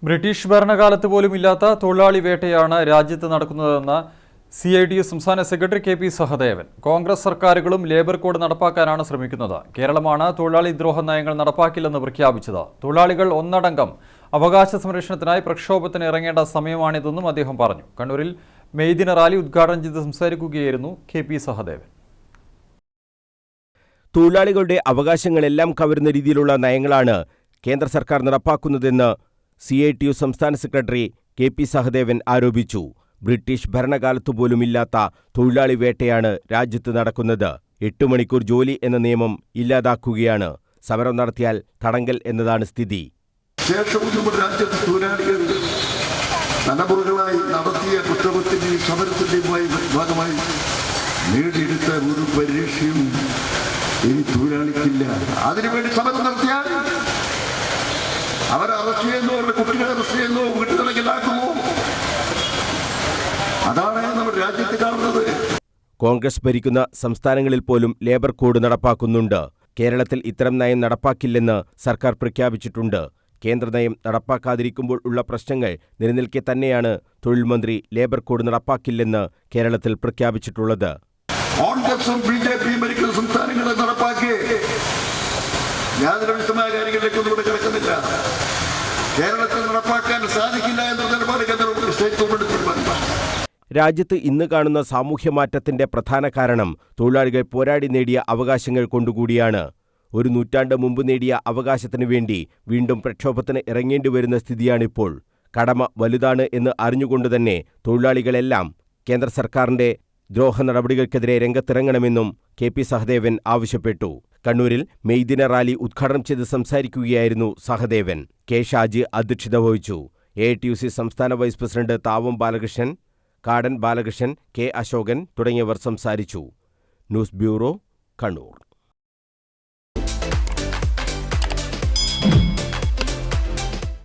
British ഭരണകാലത്ത് പോലും ഇല്ലാത്ത തൊഴിലാളി വേട്ടയാണ് രാജ്യത്ത് നടക്കുന്നതെന്ന് CITU സംസ്ഥാന സെക്രട്ടറി കെ.പി. സഹദേവൻ. കോൺഗ്രസ് സർക്കാരുകളും ലേബർ കോഡ് നടപ്പാക്കാനാണ് ശ്രമിക്കുന്നത്. കേരളമാണ് തൊഴിലാളി ദ്രോഹ നയങ്ങൾ നടപ്പാക്കില്ലെന്ന് പ്രഖ്യാപിച്ചത്. തൊഴിലാളികൾ ഒന്നടങ്കം അവകാശ സംരക്ഷണത്തിനായി പ്രക്ഷോഭത്തിന് ഇറങ്ങേണ്ട സമയമാണിതെന്നും അദ്ദേഹം പറഞ്ഞു. കണ്ണൂരിൽ മെയ് ദിന റാലി ഉദ്ഘാടനം ചെയ്ത് സംസാരിക്കുകയായിരുന്നു കെ.പി. സഹദേവൻ. തൊഴിലാളികളുടെ അവകാശങ്ങളെല്ലാം കവരുന്ന രീതിയിലുള്ള നയങ്ങളാണ് കേന്ദ്ര സർക്കാർ നടപ്പാക്കുന്നതെന്ന് CITU സംസ്ഥാന സെക്രട്ടറി കെ.പി. സഹദേവൻ ആരോപിച്ചു. ബ്രിട്ടീഷ് ഭരണകാലത്തുപോലുമില്ലാത്ത തൊഴിലാളി വേട്ടയാണ് രാജ്യത്ത് നടക്കുന്നത്. 8 മണിക്കൂർ ജോലി എന്ന നിയമം ഇല്ലാതാക്കുകയാണ്. സമരം നടത്തിയാൽ തടങ്കൽ എന്നതാണ് സ്ഥിതി. രാജ്യത്ത് തൊഴിലാളികൾ തലമുറകളായി നടത്തിയ കുറ്റകൃത്യത്തിന്റെയും സമരത്തിന്റെയും ഭാഗമായി നേടിയെടുത്ത ഒരു പരീക്ഷയും ഇനി തൊഴിലാളിക്കില്ല. അതിനുവേണ്ടി സമരം നടത്തിയാൽ അവരെ അറസ്റ്റ് ചെയ്യുന്നു, അവരുടെ കുട്ടികളെ അറസ്റ്റ് ചെയ്യുന്നു, വീട്ടുതടങ്കലാക്കുമോ? അതാണ് നമ്മുടെ രാജ്യത്ത് കാണുന്നത്. കോൺഗ്രസ് ഭരിക്കുന്ന സംസ്ഥാനങ്ങളിൽ പോലും ലേബർ കോഡ് നടപ്പാക്കുന്നുണ്ട്. കേരളത്തിൽ ഇത്തരം നയം നടപ്പാക്കില്ലെന്ന് സർക്കാർ പ്രഖ്യാപിച്ചിട്ടുണ്ട്. കേന്ദ്ര നയം നടപ്പാക്കാതിരിക്കുമ്പോൾ ഉള്ള പ്രശ്നങ്ങൾ നിലനിൽക്കെ തന്നെയാണ് തൊഴിൽ മന്ത്രി ലേബർ കോഡ് നടപ്പാക്കില്ലെന്ന് കേരളത്തിൽ പ്രഖ്യാപിച്ചിട്ടുള്ളത്. കോൺഗ്രസും BJP ഭരിക്കുന്ന സംസ്ഥാനങ്ങളെ നടപ്പാക്കി യാതൊരു വിശദമായ കാര്യങ്ങളിലേക്കൊന്നും ഇവിടെ കിടക്കുന്നില്ല. കേരളത്തിൽ നടപ്പാക്കാൻ സാധിക്കില്ല എന്ന നിലപാട് സ്റ്റേറ്റ് ഗവൺമെന്റ് തീരുമാനിച്ചു. രാജ്യത്ത് ഇന്ന് കാണുന്ന സാമൂഹ്യമാറ്റത്തിന്റെ പ്രധാന കാരണം തൊഴിലാളികൾ പോരാടി നേടിയ അവകാശങ്ങൾ കൊണ്ടുകൂടിയാണ്. ഒരു നൂറ്റാണ്ട് മുമ്പ് നേടിയ അവകാശത്തിനു വേണ്ടി വീണ്ടും പ്രക്ഷോഭത്തിന് ഇറങ്ങേണ്ടി വരുന്ന സ്ഥിതിയാണിപ്പോൾ. കടമ വലുതാണ് എന്ന് അറിഞ്ഞുകൊണ്ടുതന്നെ തൊഴിലാളികളെല്ലാം കേന്ദ്ര സർക്കാരിന്റെ ദ്രോഹ നടപടികൾക്കെതിരെ രംഗത്തിറങ്ങണമെന്നും കെ.പി. സഹദേവൻ ആവശ്യപ്പെട്ടു. കണ്ണൂരിൽ മെയ് ദിന റാലി ഉദ്ഘാടനം ചെയ്ത് സംസാരിക്കുകയായിരുന്നു സഹദേവൻ. കെ. ഷാജി അധ്യക്ഷത വഹിച്ചു. AITUC സംസ്ഥാന vice president Thavam Balakrishnan, Kadan Balakrishnan, K. Ashokan തുടങ്ങിയവർ സംസാരിച്ചു. News bureau, Kannur.